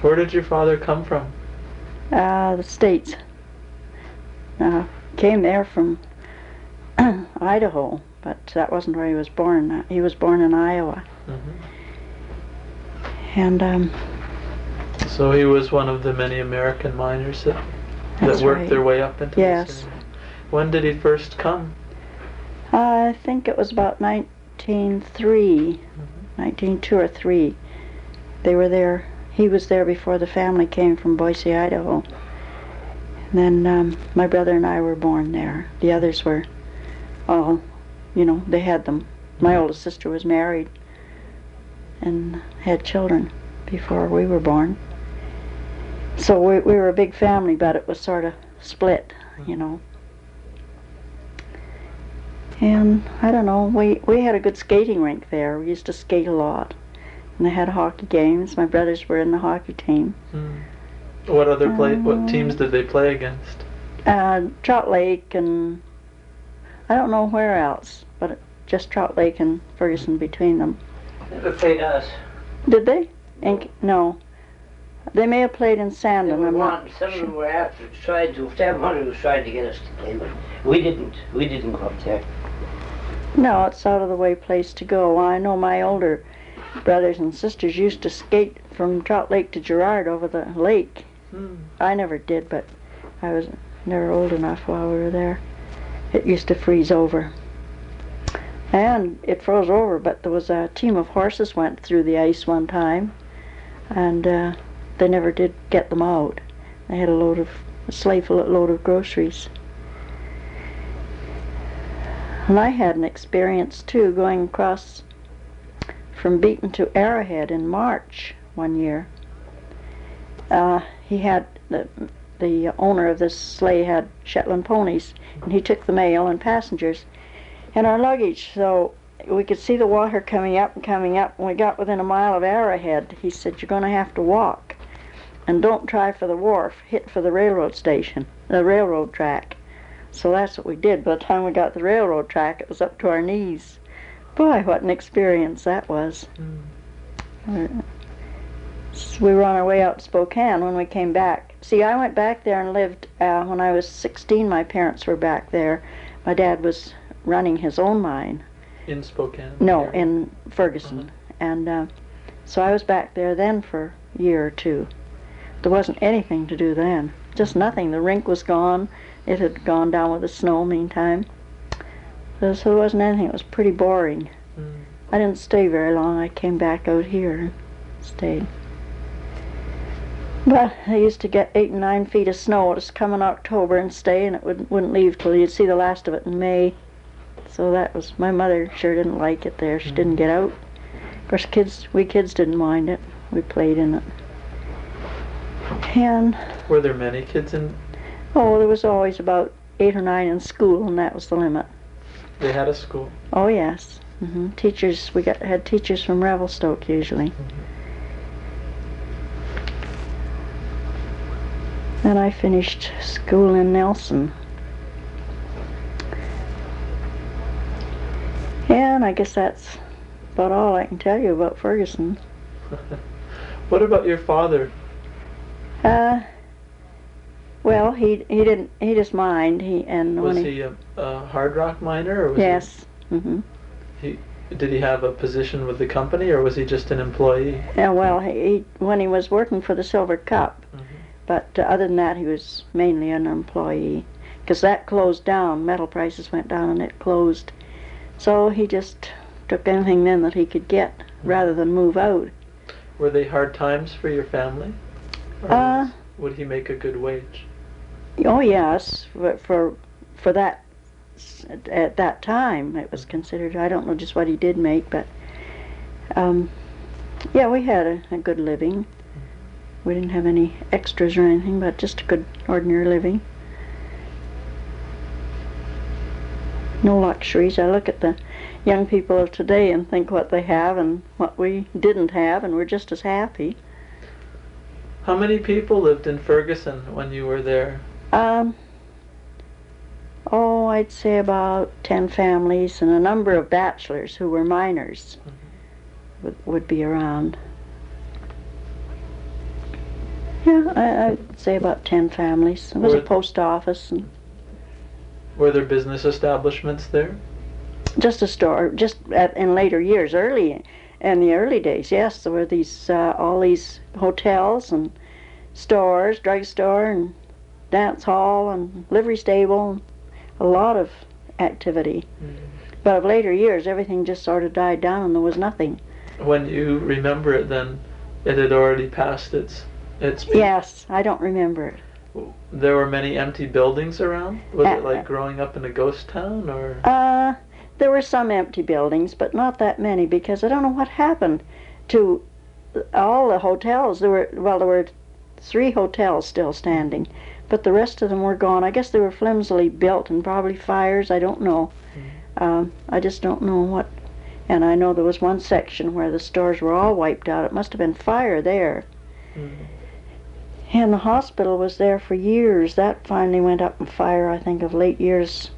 Where did your father come from? The States. Came there from Idaho, but that wasn't where he was born. He was born in Iowa. And so he was one of the many American miners that worked their way up into this area. When did he first come? I think it was about 1902 or 3. They were there. He was there before the family came from Boise, Idaho. And then my brother and I were born there. The others were all, they had them. My oldest sister was married and had children before we were born. So we were a big family, but it was sort of split, And I don't know, we had a good skating rink there. We used to skate a lot. And they had hockey games. My brothers were in the hockey team. What teams did they play against? Trout Lake and I don't know where else, but just Trout Lake and Ferguson between them. Never played us. Did they? No. They may have played in Sandon. Some of them were after trying to. Sam Hunter was trying to get us to play, but we didn't. We didn't go up there. No, it's out of the way place to go. I know my older brothers and sisters used to skate from Trout Lake to Gerrard over the lake. I never did, but I was never old enough while we were there. It used to freeze over. And it froze over, but there was a team of horses went through the ice one time, and they never did get them out. They had a sleigh full of groceries. And I had an experience too, going across from Beaton to Arrowhead in March one year. He had the owner of this sleigh had Shetland ponies, and he took the mail and passengers and our luggage. So we could see the water coming up. When we got within a mile of Arrowhead, he said, "You're going to have to walk, and don't try for the wharf. Hit for the railroad track." So that's what we did. By the time we got to the railroad track, it was up to our knees. Boy, what an experience that was. We were on our way out to Spokane when we came back. See, I went back there and lived, when I was 16, my parents were back there. My dad was running his own mine. In Spokane? No, in Ferguson. And so I was back there then for a year or two. There wasn't anything to do then. Just nothing. The rink was gone. It had gone down with the snow meantime. So there wasn't anything. It was pretty boring. I didn't stay very long. I came back out here and stayed. But I used to get 8 and 9 feet of snow. It would come in October and stay, and it wouldn't leave till you'd see the last of it in May. So that was, my mother sure didn't like it there. She didn't get out. Of course, we kids didn't mind it. We played in it. And were there many kids in? Oh, there was always about 8 or 9 in school, and that was the limit. They had a school? Oh, yes. Teachers, had teachers from Revelstoke usually. Then I finished school in Nelson. And I guess that's about all I can tell you about Ferguson. What about your father? Well, he just mined. Was he a hard rock miner, or was yes. Did he have a position with the company, or was he just an employee? Yeah, well, when he was working for the Silver Cup, but other than that, he was mainly an employee, because that closed down. Metal prices went down, and it closed. So he just took anything then that he could get, rather than move out. Were they hard times for your family? Or would he make a good wage? Oh yes, for that, at that time it was considered. I don't know just what he did make, but yeah, we had a good living. We didn't have any extras or anything, but just a good ordinary living. No luxuries. I look at the young people of today and think what they have and what we didn't have, and we're just as happy. How many people lived in Ferguson when you were there? I'd say about 10 families, and a number of bachelors who were miners would be around. Yeah, I'd say about 10 families. There was a post office. And were there business establishments there? Just a store. In later years, in the early days, yes, there were these all these hotels and stores, drugstore and dance hall and livery stable, and a lot of activity. Mm-hmm. But of later years, everything just sort of died down and there was nothing. When you remember it, then it had already passed its peak? Yes, I don't remember it. There were many empty buildings around? Was it like growing up in a ghost town, or? There were some empty buildings, but not that many, because I don't know what happened to all the hotels. There were 3 hotels still standing, but the rest of them were gone. I guess they were flimsily built and probably fires. I don't know. Mm-hmm. I just don't know what. And I know there was one section where the stores were all wiped out. It must have been fire there. Mm-hmm. And the hospital was there for years. That finally went up in fire, I think, of late years.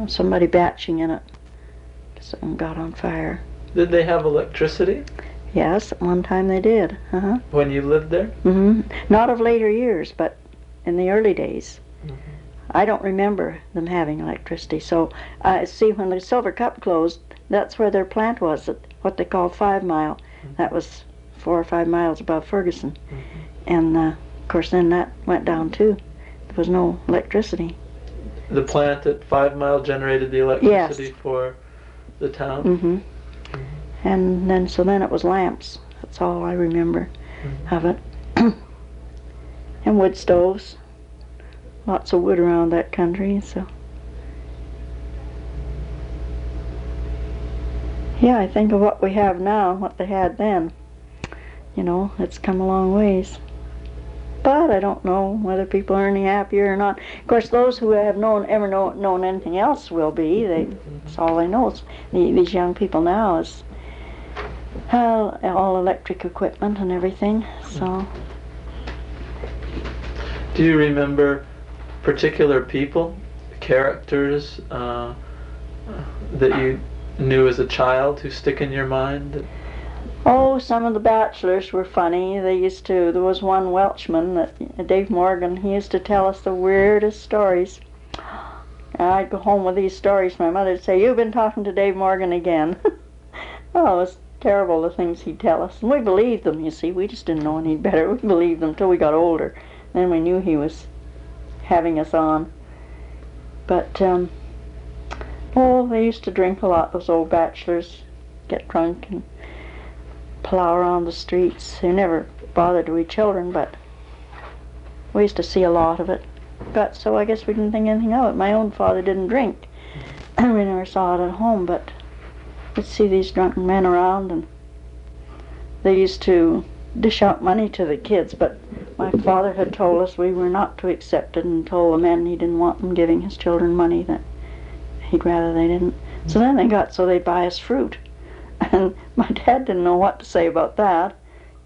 Somebody batching in it. Something got on fire. Did they have electricity? Yes, at one time they did. Uh-huh. When you lived there? Mm-hmm. Not of later years, but in the early days. Mm-hmm. I don't remember them having electricity. So, see, when the Silver Cup closed, that's where their plant was, at what they call 5 Mile. Mm-hmm. That was 4 or 5 miles above Ferguson. Mm-hmm. And, of course, then that went down, too. There was no electricity. The plant at 5 Mile generated the electricity yes. for the town? Mm-hmm. Mm-hmm. And then it was lamps. That's all I remember mm-hmm. of it. And wood stoves. Lots of wood around that country, so. Yeah, I think of what we have now, what they had then. You know, it's come a long ways. But I don't know whether people are any happier or not. Of course, those who have ever known anything else will be. That's all they know. These young people now is all electric equipment and everything. So. Do you remember particular people, characters that you knew as a child who stick in your mind? Oh, some of the bachelors were funny. There was one Welshman, Dave Morgan, he used to tell us the weirdest stories. I'd go home with these stories. My mother would say, "You've been talking to Dave Morgan again." Oh, it was terrible, the things he'd tell us. And we believed them, you see. We just didn't know any better. We believed them till we got older. Then we knew he was having us on. But, they used to drink a lot, those old bachelors. Get drunk and plow around the streets. They never bothered to eat children, but we used to see a lot of it. But so I guess we didn't think anything of it. My own father didn't drink. We never saw it at home, but we'd see these drunken men around, and they used to dish out money to the kids, but my father had told us we were not to accept it, and told the men he didn't want them giving his children money, that he'd rather they didn't. So then they'd buy us fruit. And my dad didn't know what to say about that.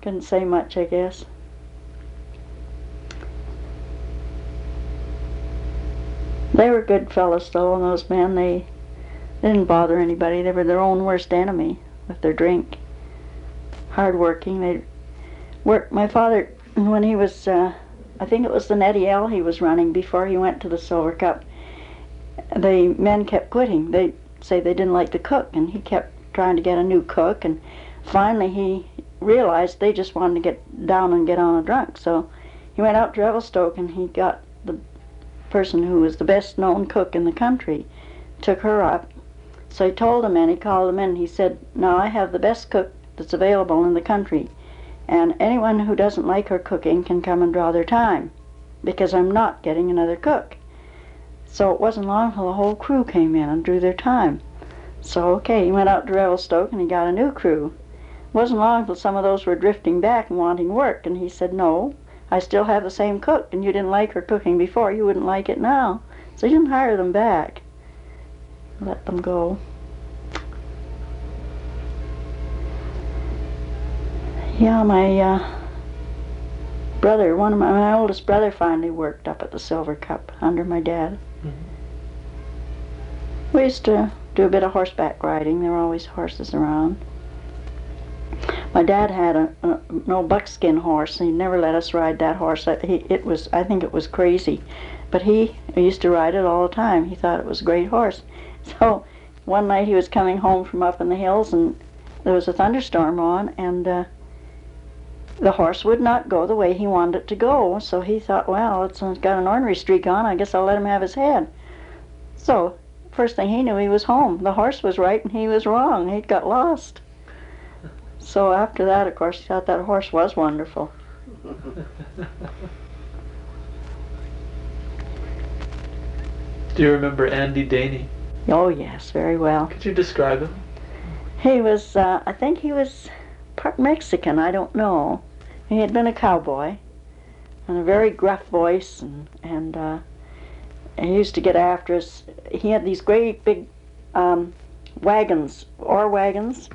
Couldn't say much, I guess. They were good fellows, though, and those men, they didn't bother anybody. They were their own worst enemy with their drink. Hard-working. They worked. My father, when he was, I think it was the Nettie L he was running before he went to the Silver Cup, the men kept quitting. They'd say they didn't like the cook, and he kept trying to get a new cook, and finally he realized they just wanted to get down and get on a drunk. So he went out to Revelstoke, and he got the person who was the best known cook in the country, took her up. So he told the men, he called them in, and he said, "Now I have the best cook that's available in the country, and anyone who doesn't like her cooking can come and draw their time, because I'm not getting another cook." So it wasn't long until the whole crew came in and drew their time. So, okay, he went out to Revelstoke and he got a new crew. It wasn't long until some of those were drifting back and wanting work, and he said, "No, I still have the same cook, and you didn't like her cooking before, you wouldn't like it now." So he didn't hire them back. Let them go. Yeah, my brother, my oldest brother finally worked up at the Silver Cup under my dad. Mm-hmm. We used to do a bit of horseback riding. There were always horses around. My dad had an old buckskin horse, and he never let us ride that horse. I think it was crazy, but he used to ride it all the time. He thought it was a great horse. So one night he was coming home from up in the hills, and there was a thunderstorm on, and the horse would not go the way he wanted it to go. So he thought, well, it's got an ornery streak on. I guess I'll let him have his head. So first thing he knew, he was home. The horse was right and he was wrong. He'd got lost. So after that, of course, he thought that horse was wonderful. Do you remember Andy Daney? Oh, yes, very well. Could you describe him? He was, I think he was part Mexican, I don't know. He had been a cowboy, and a very gruff voice, and he used to get after us. He had these great big wagons, ore wagons,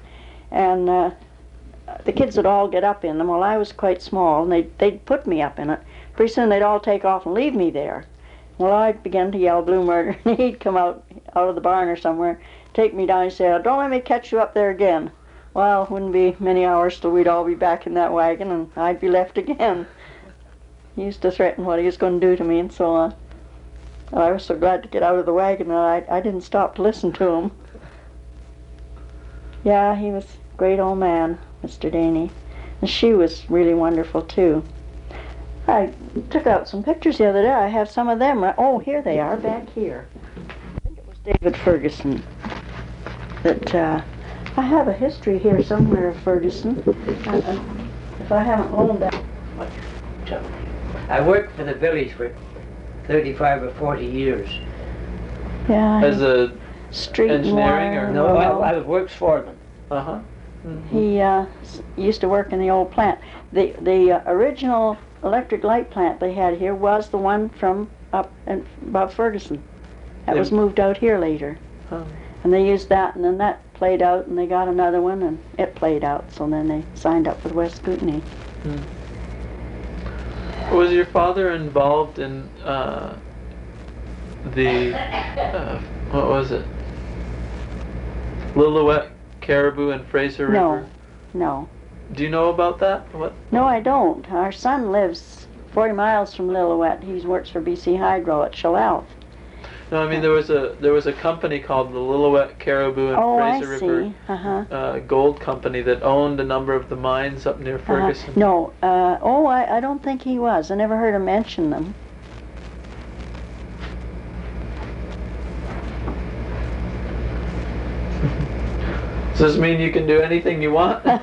and the kids would all get up in them. Well, I was quite small, and they'd put me up in it. Pretty soon they'd all take off and leave me there. Well, I'd begin to yell blue murder, and he'd come out of the barn or somewhere, take me down and say, don't let me catch you up there again. Well, it wouldn't be many hours till we'd all be back in that wagon, and I'd be left again. He used to threaten what he was going to do to me and so on. I was so glad to get out of the wagon that I didn't stop to listen to him. Yeah, he was a great old man, Mr. Daney. And she was really wonderful, too. I took out some pictures the other day. I have some of them. Oh, here they are, back here. I think it was David Ferguson. That I have a history here somewhere of Ferguson. If I haven't loaned that. I worked for the village for 35 or 40 years. Yeah. As a street engineering or no? I was works foreman. Uh-huh. Mm-hmm. He used to work in the old plant. The original electric light plant they had here was the one from up above Ferguson. That was moved out here later. Oh. And they used that, and then that played out, and they got another one, and it played out. So then they signed up with West Kootenai. Mm. Was your father involved in what was it? Lillooet, Caribou, and Fraser River? No. Do you know about that? What? No, I don't. Our son lives 40 miles from Lillooet. He works for BC Hydro at Shalal. No, I mean there was a company called the Lillooet, Caribou, and Fraser River Gold Company that owned a number of the mines up near Ferguson. No, I don't think he was. I never heard him mention them. Does this mean you can do anything you want? Yeah,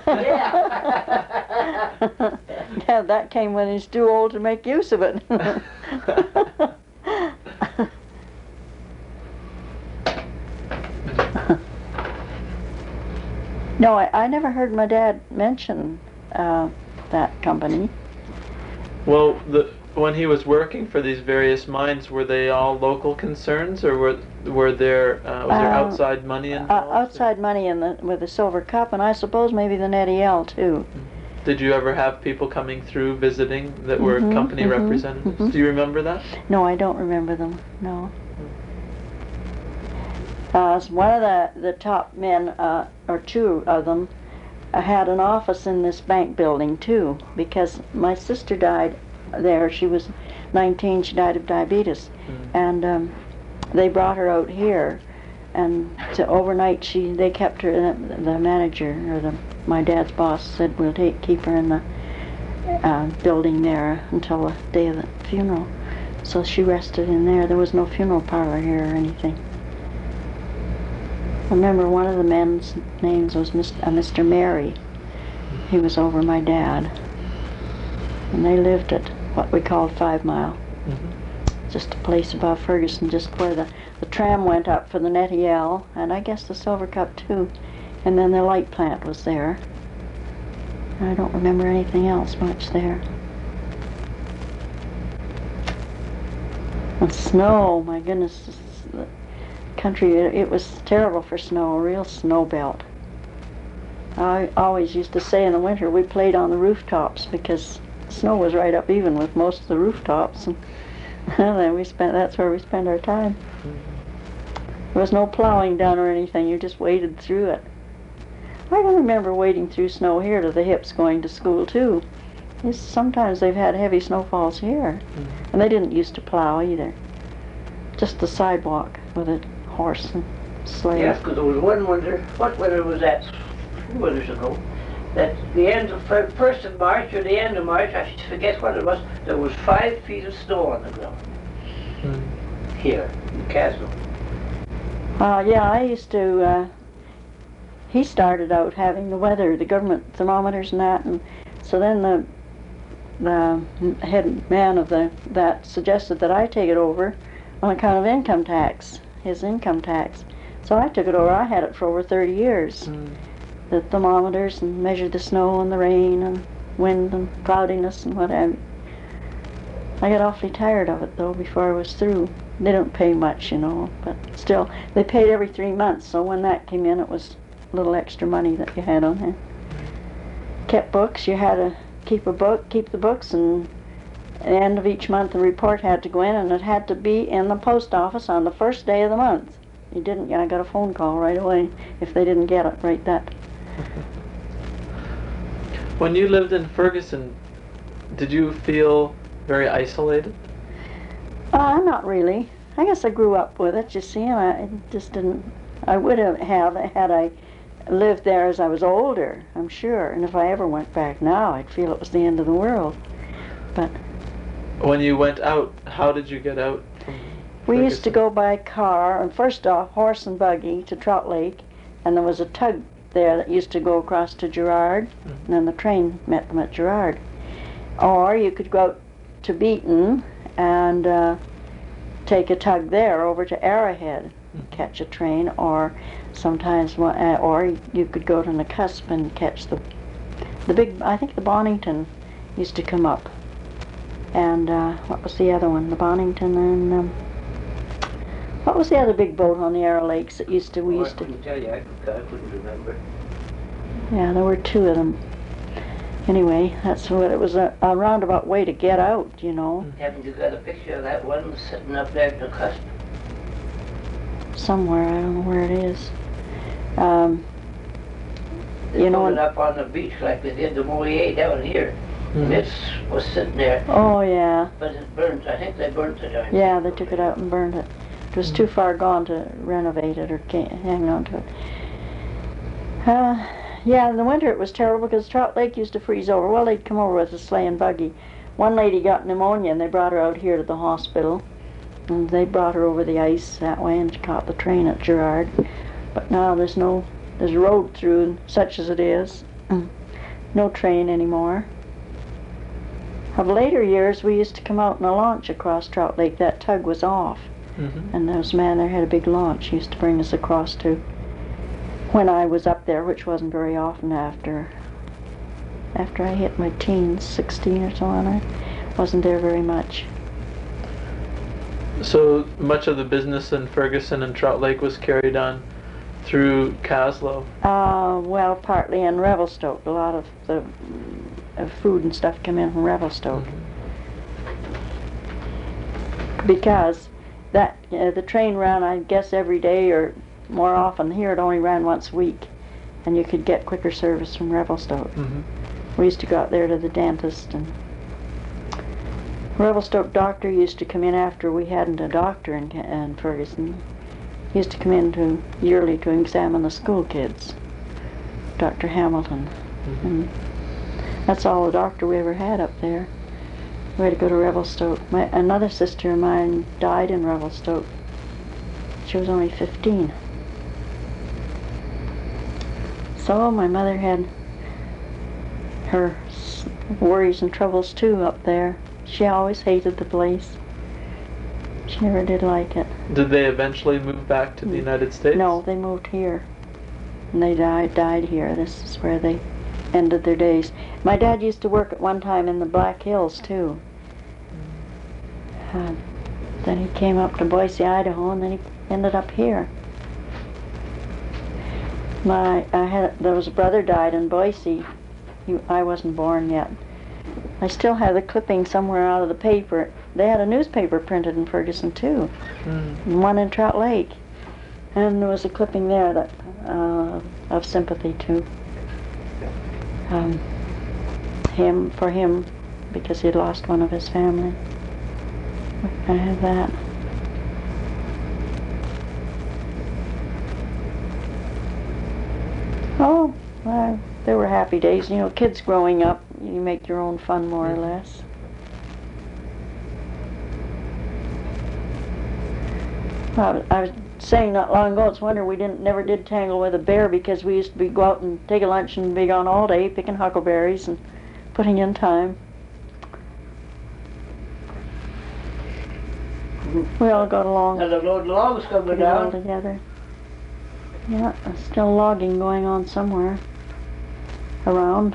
that came when he's too old to make use of it. No, I never heard my dad mention that company. Well, when he was working for these various mines, were they all local concerns, or was there outside money involved? Outside money with the Silver Cup, and I suppose maybe the Nettie L too. Did you ever have people coming through visiting that were company representatives? Mm-hmm. Do you remember that? No, I don't remember them. No. One of the top men, or two of them, had an office in this bank building too, because my sister died there. She was 19. She died of diabetes, and they brought her out here, and overnight they kept her. The manager or my dad's boss said we'll keep her in the building there until the day of the funeral. So she rested in there. There was no funeral parlor here or anything. I remember one of the men's names was Mr. Mary. He was over my dad. And they lived at what we called 5 Mile. Mm-hmm. Just a place above Ferguson, just where the tram went up for the Nettie L, and I guess the Silver Cup too. And then the light plant was there. I don't remember anything else much there. And snow, my goodness. Country, it was terrible for snow, a real snow belt. I always used to say in the winter we played on the rooftops because snow was right up even with most of the rooftops, and then that's where we spent our time. There was no plowing done or anything, you just waded through it. I can remember wading through snow here to the hips going to school too. Sometimes they've had heavy snowfalls here. And they didn't used to plow either. Just the sidewalk with a horse and sleigh. Yes, because there was one winter, what winter was that? 2 winters ago. That the end of 1st of March or the end of March, I forget what it was, there was 5 feet of snow on the ground. Here, in Kaslo. Yeah, I used to, he started out having the weather, the government thermometers and that, and so then the head man of that suggested that I take it over on account of income tax, his income tax. So I took it over. I had it for over 30 years. The thermometers, and measured the snow and the rain and wind and cloudiness and whatever. I got awfully tired of it though before I was through. They don't pay much, you know, but still, they paid every 3 months, so when that came in it was a little extra money that you had on hand. Kept books, you had to keep the books, and at the end of each month the report had to go in, and it had to be in the post office on the first day of the month. You didn't, I got a phone call right away if they didn't get it right that. When you lived in Ferguson, did you feel very isolated? Not really. I guess I grew up with it, you see, and I just didn't, I would have had I lived there as I was older, I'm sure, and if I ever went back now, I'd feel it was the end of the world. But when you went out, how did you get out from we Ferguson? used to go by car, and first off, horse and buggy to Trout Lake, and there was a tug there that used to go across to Gerrard, and then the train met them at Gerrard. Or you could go out to Beaton and take a tug there over to Arrowhead, catch a train, or sometimes, or you could go to Nakusp and catch the big, I think the Bonington used to come up. And what was the other one? The Bonington and, what was the other big boat on the Arrow Lakes that we used to... I couldn't tell you, I couldn't remember. Yeah, there were 2 of them. Anyway, that's what it was, a roundabout way to get out, you know. Haven't you got a picture of that one sitting up there at the cusp? Somewhere, I don't know where it is. They You know, put it up on the beach like they did the Moliere down here. This was sitting there, oh yeah, but it burnt. I think they burnt it down. yeah, they took it out and burned it. It was too far gone to renovate it or hang on to it. Yeah, in the winter it was terrible because Trout Lake used to freeze over. Well, they'd come over with a sleigh and buggy. One lady got pneumonia and they brought her out here to the hospital. And they brought her over the ice that way and she caught the train at Gerrard. But now there's a road through, such as it is. No train anymore. Of later years, we used to come out in a launch across Trout Lake. That tug was off. And there was a man there had a big launch. He used to bring us across to when I was up there, which wasn't very often after I hit my teens, 16 or so on. I wasn't there very much. So much of the business in Ferguson and Trout Lake was carried on through Kaslo? Well, partly in Revelstoke. A lot of the food and stuff came in from Revelstoke. Because the train ran, I guess, every day or more often. Here it only ran once a week, and you could get quicker service from Revelstoke. We used to go out there to the dentist, and Revelstoke doctor used to come in after we hadn't a doctor in Ferguson. He used to come in yearly to examine the school kids, Dr. Hamilton. And that's all the doctor we ever had up there. We had to go to Revelstoke. Another sister of mine died in Revelstoke. She was only 15. So my mother had her worries and troubles too up there. She always hated the place. She never did like it. Did they eventually move back to the United States? No, they moved here. And they died here. This is where they ended their days. My dad used to work at one time in the Black Hills too. Then he came up to Boise, Idaho, and then he ended up here. There was a brother died in Boise. I wasn't born yet. I still have the clipping somewhere out of the paper. They had a newspaper printed in Ferguson too, and one in Trout Lake. And there was a clipping there that of sympathy to him because he'd lost one of his family. I have that. Oh, they were happy days. You know, kids growing up, you make your own fun more or less. I was saying not long ago, it's a wonder we never did tangle with a bear, because we used to go out and take a lunch and be gone all day picking huckleberries and putting in time. We all got along. And the logs coming Pretty well down. together. Yeah, there's still logging going on somewhere around.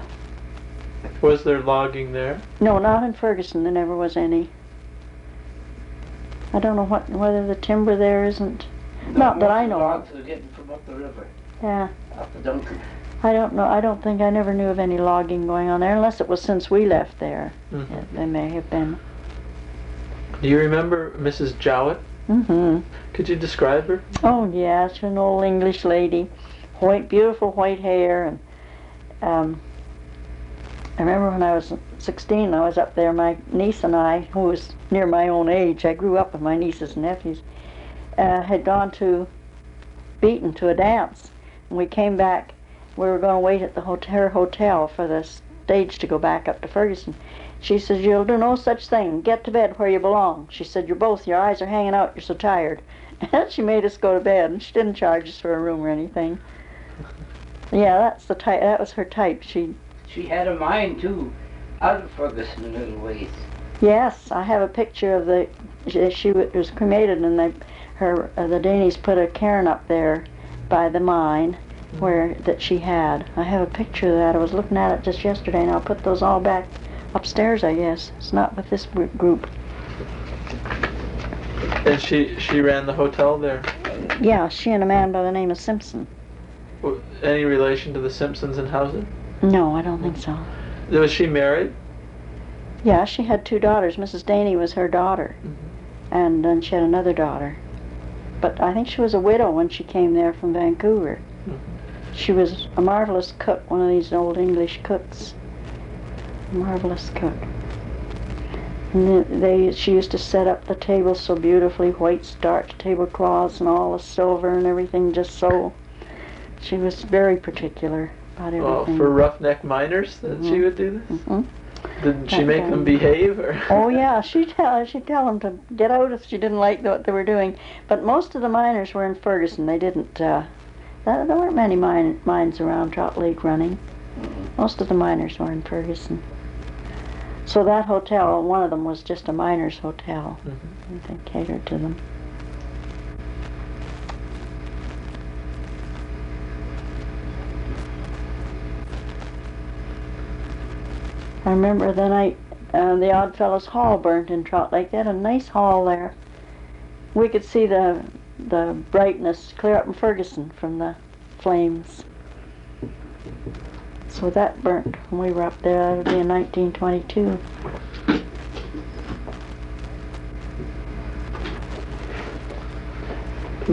Was there logging there? No, not in Ferguson. There never was any. I don't know whether the timber there isn't. Not that I know of. Logs are getting from up the river, Yeah, up the Duncan. I don't know. I never knew of any logging going on there, unless it was since we left there. Mm-hmm. Yeah, there may have been. Do you remember Mrs. Jowett? Mm-hmm. Could you describe her? Oh, yeah, she's an old English lady. Beautiful white hair. And I remember when I was 16, I was up there, my niece and I, who was near my own age, I grew up with my nieces and nephews, had gone to Beaton to a dance. And we came back. We were going to wait at her hotel for the stage to go back up to Ferguson. She says, "You'll do no such thing. Get to bed where you belong." She said, your eyes are hanging out, you're so tired." And she made us go to bed, and she didn't charge us for a room or anything. Yeah, that's the type. That was her type. She had a mind too, out of Ferguson in little ways. Yes, I have a picture of she was cremated, and the Daneys put a cairn up there by the mine that she had. I have a picture of that. I was looking at it just yesterday, and I'll put those all back upstairs, I guess. It's not with this group. And she ran the hotel there? Yeah, she and a man by the name of Simpson. Any relation to the Simpsons in Housen? No, I don't think so. Was she married? Yeah, she had 2 daughters. Mrs. Daney was her daughter. Mm-hmm. And then she had another daughter. But I think she was a widow when she came there from Vancouver. Mm-hmm. She was a marvellous cook, one of these old English cooks. Marvelous cook. And she used to set up the table so beautifully, white starch tablecloths and all the silver and everything, just so. She was very particular about everything. Oh, for roughneck miners that she would do this? Mm-hmm. Didn't she make them behave? Or? Oh yeah, she'd tell them to get out if she didn't like what they were doing. But most of the miners were in Ferguson. They didn't. There weren't many mines around Trout Lake running. Most of the miners were in Ferguson. So that hotel, one of them was just a miner's hotel. Mm-hmm. They catered to them. I remember the night the Oddfellows Hall burnt in Trout Lake. They had a nice hall there. We could see the brightness clear up in Ferguson from the flames. So that burnt when we were up there. That would be in 1922.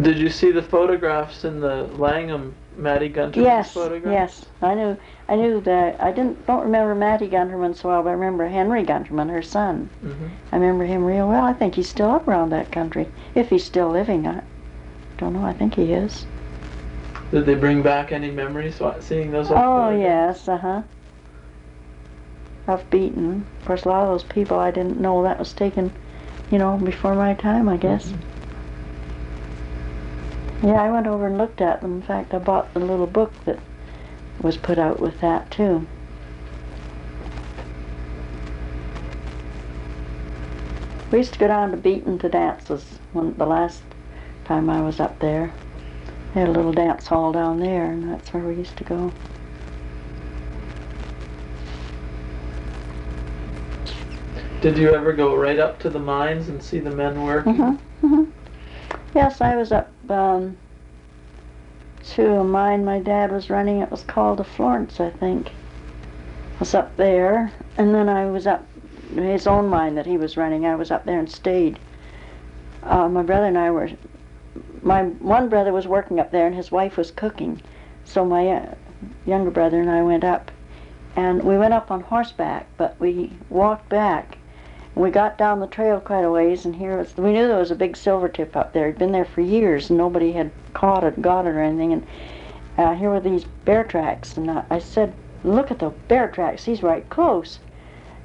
Did you see the photographs in the Langham Mattie Gunterman's photographs? Yes. I knew that. I don't remember Mattie Gunterman so well, but I remember Henry Gunterman, her son. Mm-hmm. I remember him real well. I think he's still up around that country, if he's still living. I don't know. I think he is. Did they bring back any memories seeing those? Oh yes, Of Beaton. Of course, a lot of those people I didn't know that was taken, before my time, I guess. Mm-hmm. Yeah, I went over and looked at them. In fact, I bought the little book that was put out with that too. We used to go down to Beaton to dances the last time I was up there. They had a little dance hall down there, and that's where we used to go. Did you ever go right up to the mines and see the men working? Mm-hmm. Mm-hmm. Yes, I was up to a mine my dad was running. It was called the Florence, I think. I was up there, and then I was up his own mine that he was running. I was up there and stayed. My brother and I were my one brother was working up there and his wife was cooking. So my younger brother and I went up. And we went up on horseback, but we walked back. And we got down the trail quite a ways, and we knew there was a big silvertip up there. It'd been there for years, and nobody had got it or anything. And here were these bear tracks, and I said, "Look at the bear tracks, he's right close."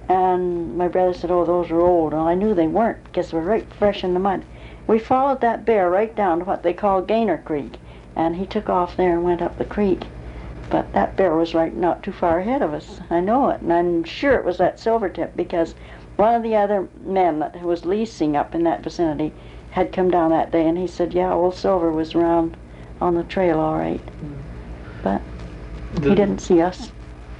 And my brother said, "Oh, those are old." And I knew they weren't, because they were right fresh in the mud. We followed that bear right down to what they call Gainer Creek, and he took off there and went up the creek. But that bear was right not too far ahead of us. I know it, and I'm sure it was that silvertip, because one of the other men that was leasing up in that vicinity had come down that day, and he said, "Yeah, old Silver was around on the trail all right." But he didn't see us.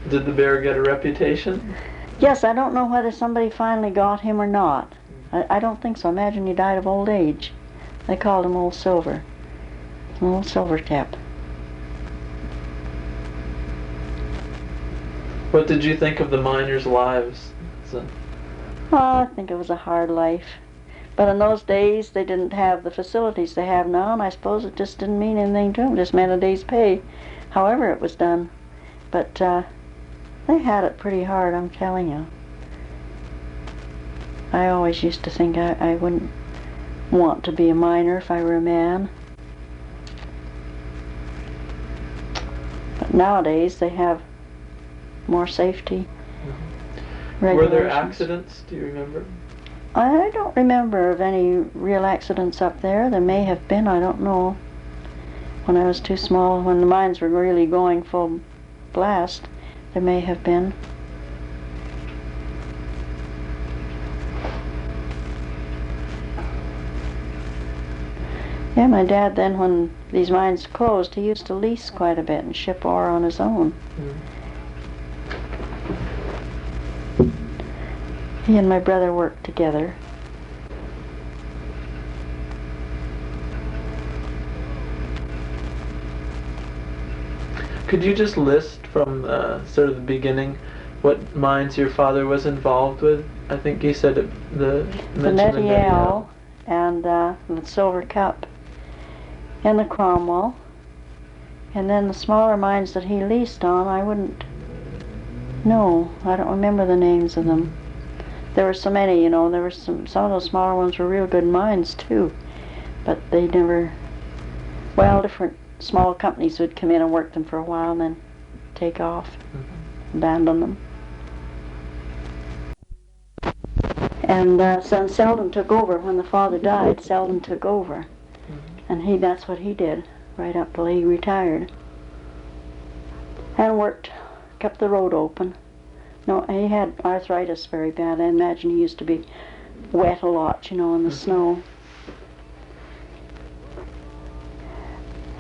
Did the bear get a reputation? Yes, I don't know whether somebody finally got him or not. I don't think so. I imagine he died of old age. They called him Old Silver. Old Silvertip. What did you think of the miners' lives? I think it was a hard life. But in those days, they didn't have the facilities they have now, and I suppose it just didn't mean anything to them. It just meant a day's pay, however it was done. But they had it pretty hard, I'm telling you. I always used to think I wouldn't want to be a miner if I were a man. But nowadays, they have more safety. Were there accidents? Do you remember? I don't remember of any real accidents up there. There may have been, I don't know. When I was too small, when the mines were really going full blast, there may have been. Yeah, my dad then, when these mines closed, he used to lease quite a bit and ship ore on his own. He and my brother worked together. Could you just list from sort of the beginning what mines your father was involved with? I think he said the Nettiel and the Silver Cup and the Cromwell, and then the smaller mines that he leased on, I wouldn't know. I don't remember the names of them. There were so many, you know. There were some of those smaller ones were real good mines too, but they never. Well, different small companies would come in and work them for a while and then take off, abandon them. And son Selden took over when the father died. Selden took over, and that's what he did right up till he retired, and worked, kept the road open. No, he had arthritis very bad. I imagine he used to be wet a lot, you know, in the snow.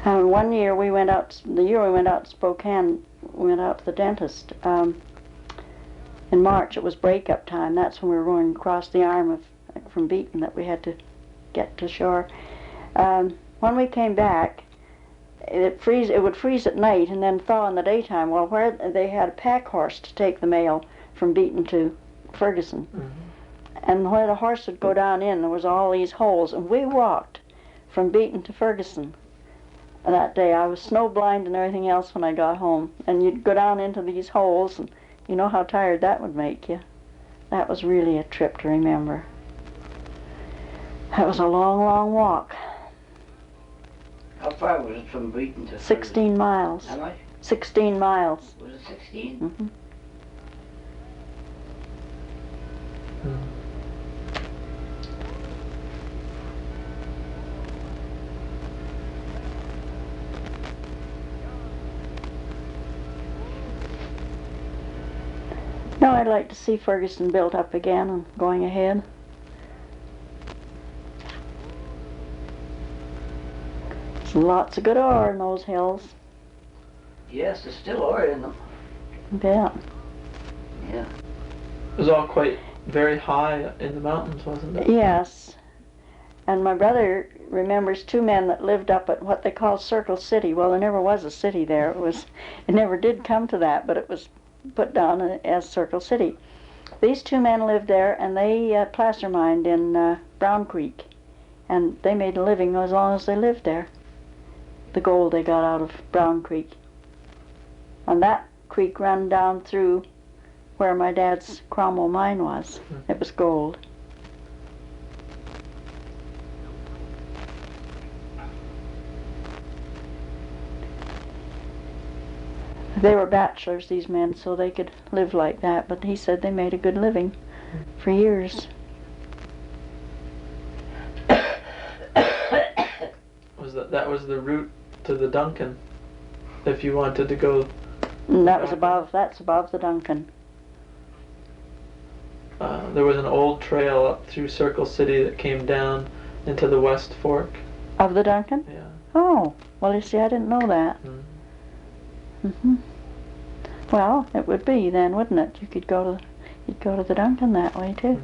And one year we went out, to Spokane, we went out to the dentist. In March, it was break-up time. That's when we were going across the arm from Beaton that we had to get to shore. When we came back, it would freeze at night and then thaw in the daytime. Well, where they had a pack horse to take the mail from Beaton to Ferguson. And where the horse would go down in, there was all these holes, and we walked from Beaton to Ferguson. That day I was snowblind and everything else when I got home, and you'd go down into these holes, and you know how tired that would make you. That was really a trip to remember. That was a long, long walk. How far was it from Beaton to 16 miles. How much? 16 miles. Was it 16? Mm-hmm. No, I'd like to see Ferguson built up again and going ahead. There's lots of good ore in those hills. Yes, there's still ore in them. Yeah. Yeah. It was all quite very high in the mountains, wasn't it? Yes. And my brother remembers two men that lived up at what they call Circle City. Well, there never was a city there. It never did come to that, but it was put down as Circle City. These two men lived there, and they placer mined in Brown Creek. and they made a living as long as they lived there. The gold they got out of Brown Creek. And that creek ran down through where my dad's Cromwell mine was. It was gold. They were bachelors, these men, so they could live like that, but he said they made a good living for years. That was the route to the Duncan, if you wanted to go. And that's above the Duncan. There was an old trail up through Circle City that came down into the West Fork. Of the Duncan? Yeah. Oh, well, you see, I didn't know that. Well, it would be then, wouldn't it? You'd go to the Duncan that way too.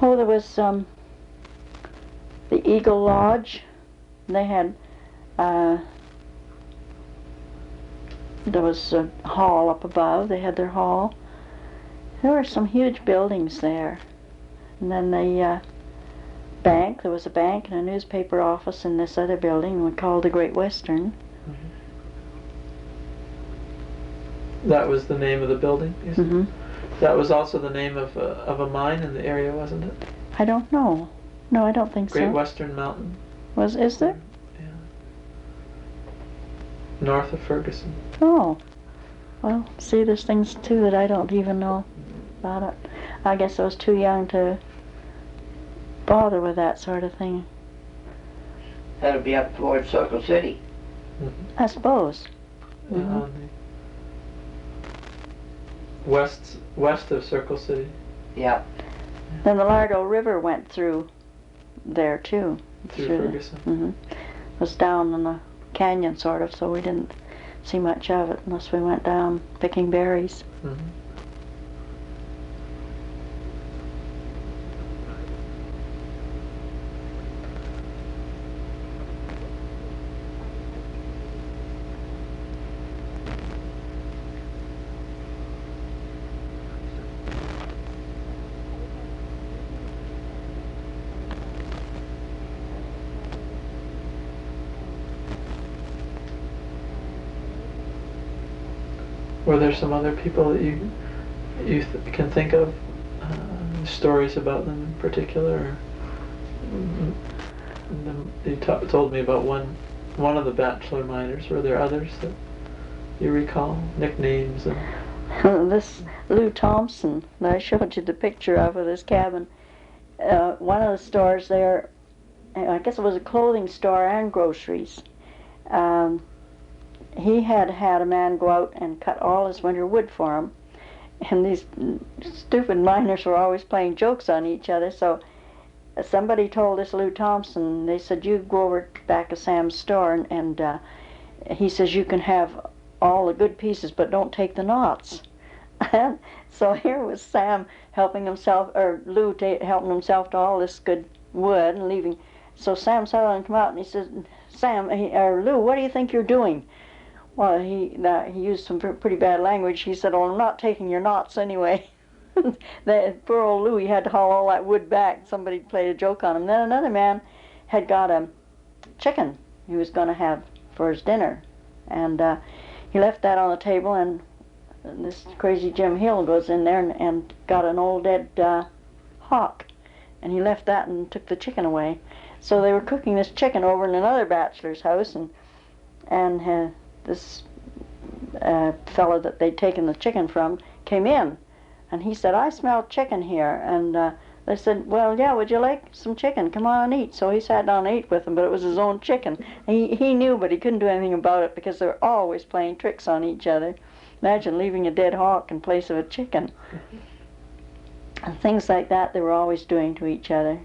Oh, there was the Eagle Lodge. They had there was a hall up above. They had their hall. There were some huge buildings there, and then the bank. There was a bank and a newspaper office in this other building we called the Great Western. That was the name of the building? That was also the name of a mine in the area, wasn't it? I don't know. No, I don't think so. Great Western Mountain. Is there? Yeah. North of Ferguson. Oh. Well, see, there's things too that I don't even know about it. I guess I was too young to bother with that sort of thing. That'll be up towards Circle City. I suppose. On the west of Circle City. Yeah. Then the Lardo River went through there too. Through Ferguson. It was down in the canyon sort of, so we didn't see much of it unless we went down picking berries. Were there some other people that you can think of, stories about them in particular? You told me about one of the bachelor miners. Were there others that you recall? Nicknames? This Lou Thompson that I showed you the picture of with his cabin. One of the stores there, I guess it was a clothing store and groceries. He had a man go out and cut all his winter wood for him, and these stupid miners were always playing jokes on each other, so somebody told this Lou Thompson, they said, you go over back of Sam's store, and he says you can have all the good pieces, but don't take the knots. So here was Sam helping himself, or Lou helping himself to all this good wood and leaving. So Sam saw him come out and he said, Lou, what do you think you're doing? Well, he used some pretty bad language. He said, well, I'm not taking your knots anyway. Poor old Lou, he had to haul all that wood back. Somebody played a joke on him. Then another man had got a chicken he was going to have for his dinner. And he left that on the table, and this crazy Jim Hill goes in there and got an old dead hawk. And he left that and took the chicken away. So they were cooking this chicken over in another bachelor's house, and this fellow that they'd taken the chicken from came in, and he said, I smell chicken here. And they said, well, yeah, would you like some chicken? Come on and eat. So he sat down and ate with them, but it was his own chicken. He knew, but he couldn't do anything about it because they were always playing tricks on each other. Imagine leaving a dead hawk in place of a chicken. And things like that they were always doing to each other.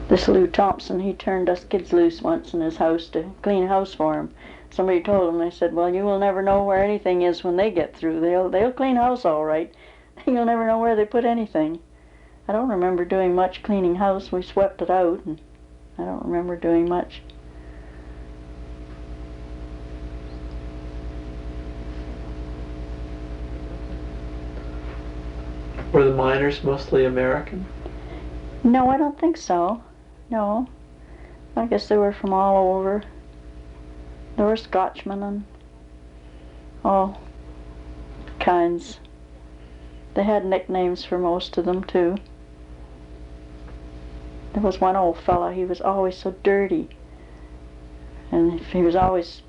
This Lou Thompson, he turned us kids loose once in his house to clean house for him. Somebody told him, they said, well, you will never know where anything is when they get through. They'll clean house all right. You'll never know where they put anything. I don't remember doing much cleaning house. We swept it out, and I don't remember doing much. Were the miners mostly American? No, I don't think so. No. I guess they were from all over. There were Scotchmen and all kinds. They had nicknames for most of them, too. There was one old fella, he was always so dirty. And he was always,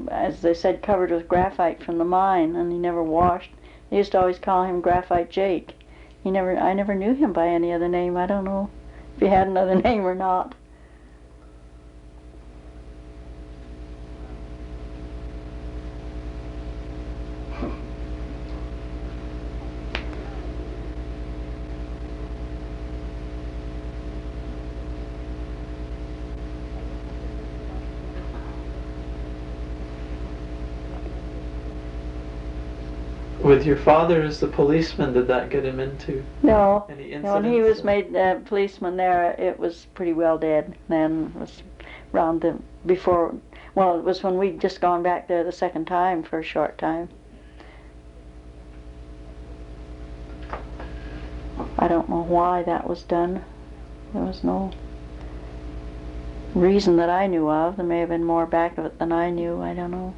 as they said, covered with graphite from the mine, and he never washed. They used to always call him Graphite Jake. I never knew him by any other name. I don't know if he had another name or not. With your father as the policeman, did that get him into No. any No, when incidents? he was made policeman there, it was pretty well dead. Then it was around the before. Well, it was when we'd just gone back there the second time for a short time. I don't know why that was done. There was no reason that I knew of. There may have been more back of it than I knew. I don't know.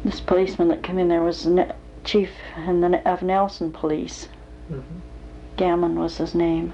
This policeman that came in there was chief of Nelson Police. Mm-hmm. Gammon was his name.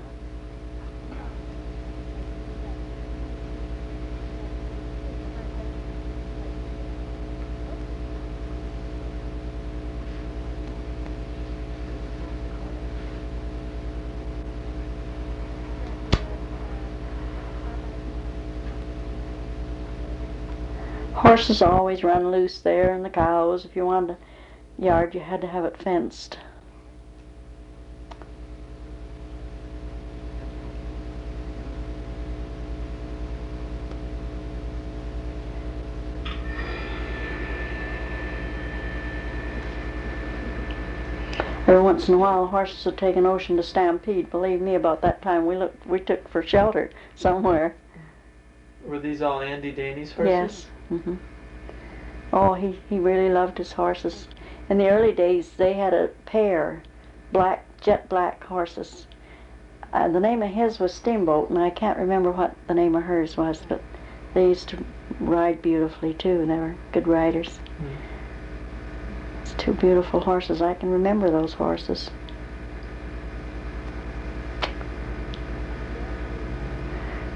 Horses always run loose there, and the cows. If you wanted a yard, you had to have it fenced. Every once in a while, horses would take an ocean to stampede. Believe me, about that time we took for shelter somewhere. Were these all Andy Daney's horses? Yes. Mm-hmm. Oh, he really loved his horses. In the early days, they had a pair, jet black horses. The name of his was Steamboat, and I can't remember what the name of hers was, but they used to ride beautifully too, and they were good riders. Mm. It's two beautiful horses. I can remember those horses.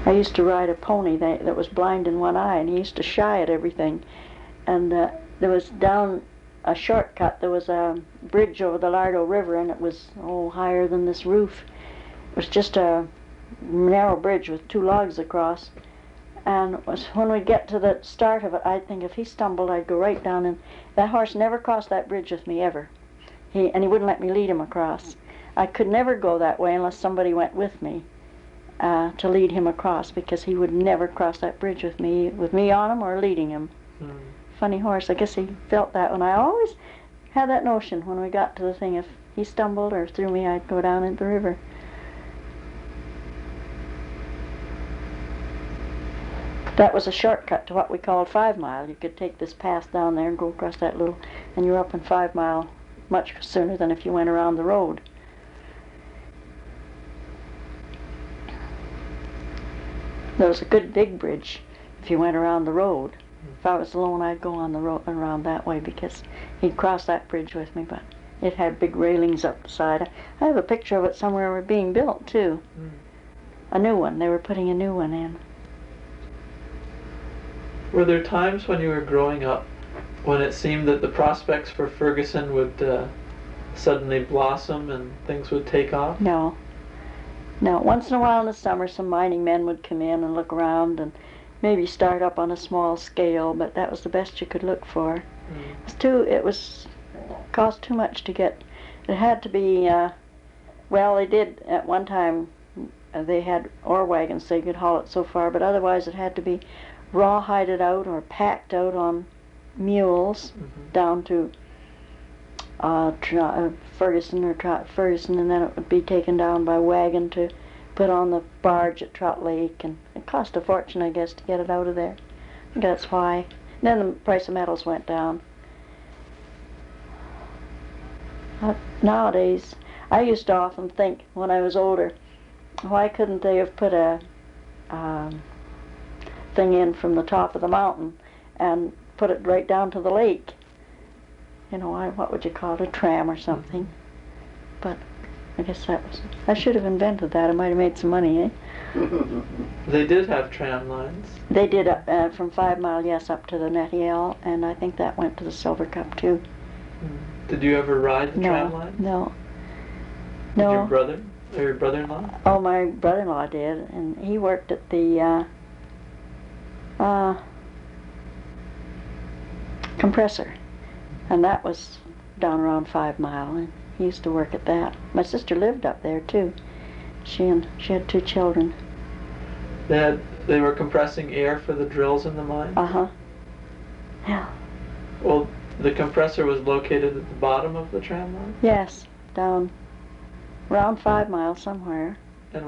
I used to ride a pony that was blind in one eye, and he used to shy at everything. And there was down a shortcut, there was a bridge over the Lardo River, and it was higher than this roof. It was just a narrow bridge with two logs across. And it was when we get to the start of it, I'd think if he stumbled, I'd go right down. And that horse never crossed that bridge with me ever. He wouldn't let me lead him across. I could never go that way unless somebody went with me. To lead him across, because he would never cross that bridge with me on him or leading him. Mm. Funny horse. I guess he felt that one. I always had that notion when we got to the thing, if he stumbled or threw me, I'd go down into the river. That was a shortcut to what we called 5 Mile. You could take this path down there and go across that little, and you're up in 5 Mile much sooner than if you went around the road. There was a good big bridge if you went around the road. If I was alone, I'd go on the road around that way, because he'd cross that bridge with me, but it had big railings up the side. I have a picture of it somewhere being built, too. Mm. A new one. They were putting a new one in. Were there times when you were growing up when it seemed that the prospects for Ferguson would suddenly blossom and things would take off? No. No, once in a while in the summer, some mining men would come in and look around and maybe start up on a small scale, but that was the best you could look for. Mm. It was cost too much to get. It had to be, they did at one time, they had ore wagons, so you could haul it so far, but otherwise it had to be rawhided out or packed out on mules, mm-hmm. down to Ferguson, and then it would be taken down by wagon to put on the barge at Trout Lake, and it cost a fortune, I guess, to get it out of there. I think that's why. And then the price of metals went down. Nowadays, I used to often think when I was older, why couldn't they have put a thing in from the top of the mountain and put it right down to the lake? You know, what would you call it, a tram or something? But I guess I should have invented that. I might have made some money, eh? They did have tram lines. They did from 5 Mile, yes, up to the Nettiel, and I think that went to the Silver Cup too. Did you ever ride the tram line? No. Did your brother or your brother-in-law? Oh, my brother-in-law did, and he worked at the compressor, and that was down around 5 Mile, and he used to work at that. My sister lived up there too. She had 2 children. They were compressing air for the drills in the mine? Yeah. Well, the compressor was located at the bottom of the tram line? Yes, down around 5 Mile somewhere. And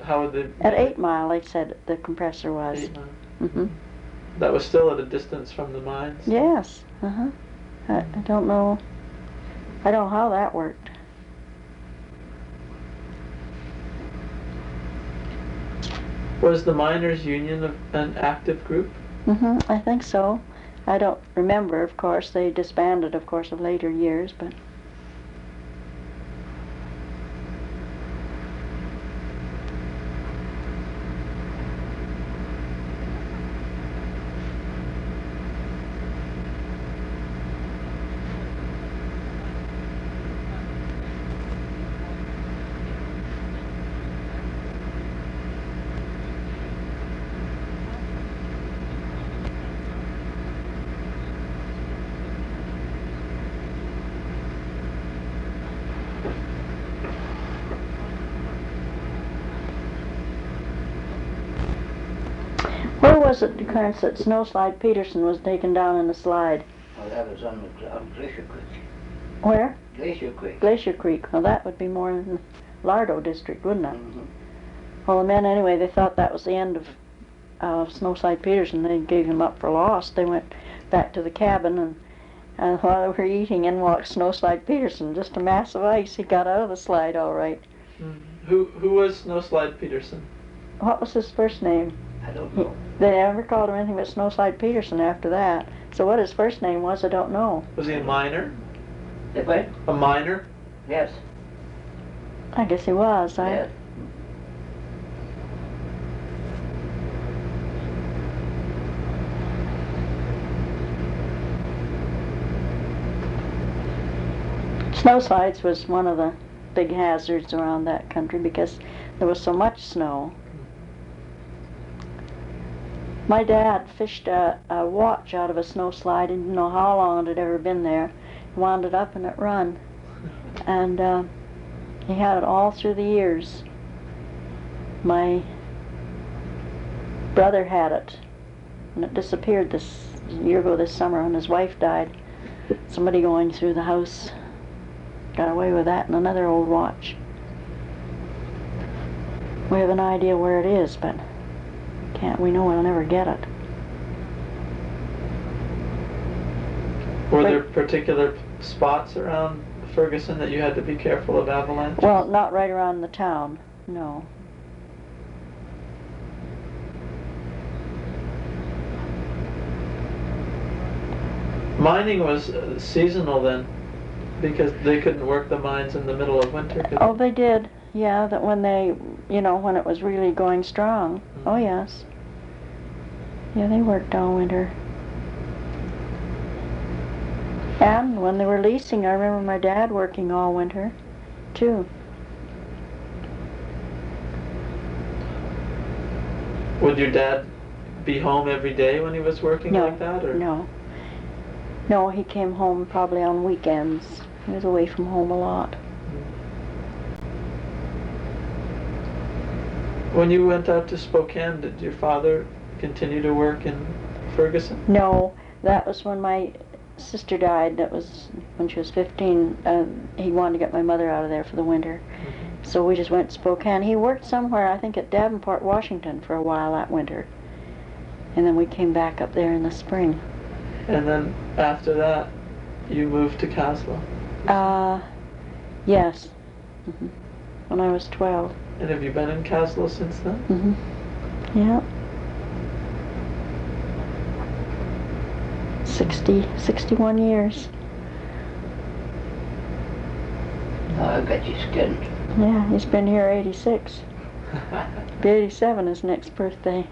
how would they... At 8 Mile, they said the compressor was. 8 Mile. Mm-hmm. That was still at a distance from the mines? Yes, I don't know how that worked. Was the miners' union an active group? I think so. I don't remember, of course. They disbanded, of course, in later years, but... Where was it, Clarence, that Snowslide Peterson was taken down in the slide? Well, that was on Glacier Creek. Where? Glacier Creek. Glacier Creek. Well, that would be more in the Lardo district, wouldn't it? Mm-hmm. Well, the men, anyway, they thought that was the end of Snowslide Peterson. They gave him up for lost. They went back to the cabin, and while they were eating, in walked Snowslide Peterson, just a mass of ice. He got out of the slide all right. Who was Snowslide Peterson? What was his first name? I don't know. They never called him anything but Snowslide Peterson after that. So what his first name was, I don't know. Was he a miner? What? A miner? Yes. I guess he was. Yes. Snowslides was one of the big hazards around that country because there was so much snow. My dad fished a watch out of a snowslide and didn't know how long it had ever been there. He wound it up and it run. And he had it all through the years. My brother had it, and it disappeared this year ago this summer when his wife died. Somebody going through the house got away with that and another old watch. We have an idea where it is, but we know we'll never get it. Were there particular spots around Ferguson that you had to be careful of avalanche? Well, not right around the town, no. Mining was seasonal then, because they couldn't work the mines in the middle of winter, could Oh, they did. Yeah, that when when it was really going strong. Mm-hmm. Oh, yes. Yeah, they worked all winter. And when they were leasing, I remember my dad working all winter, too. Would your dad be home every day when he was working like that? Or? No. No, he came home probably on weekends. He was away from home a lot. When you went out to Spokane, did your father continue to work in Ferguson? No, that was when my sister died. That was when she was 15. He wanted to get my mother out of there for the winter. Mm-hmm. So we just went to Spokane. He worked somewhere, I think at Davenport, Washington for a while that winter. And then we came back up there in the spring. And then after that, you moved to Kaslo? Yes. when I was 12. And have you been in Kaslo since then? Yeah. 61 years. Oh, I got you skinned. Yeah, he's been here 86. Be 87 his next birthday.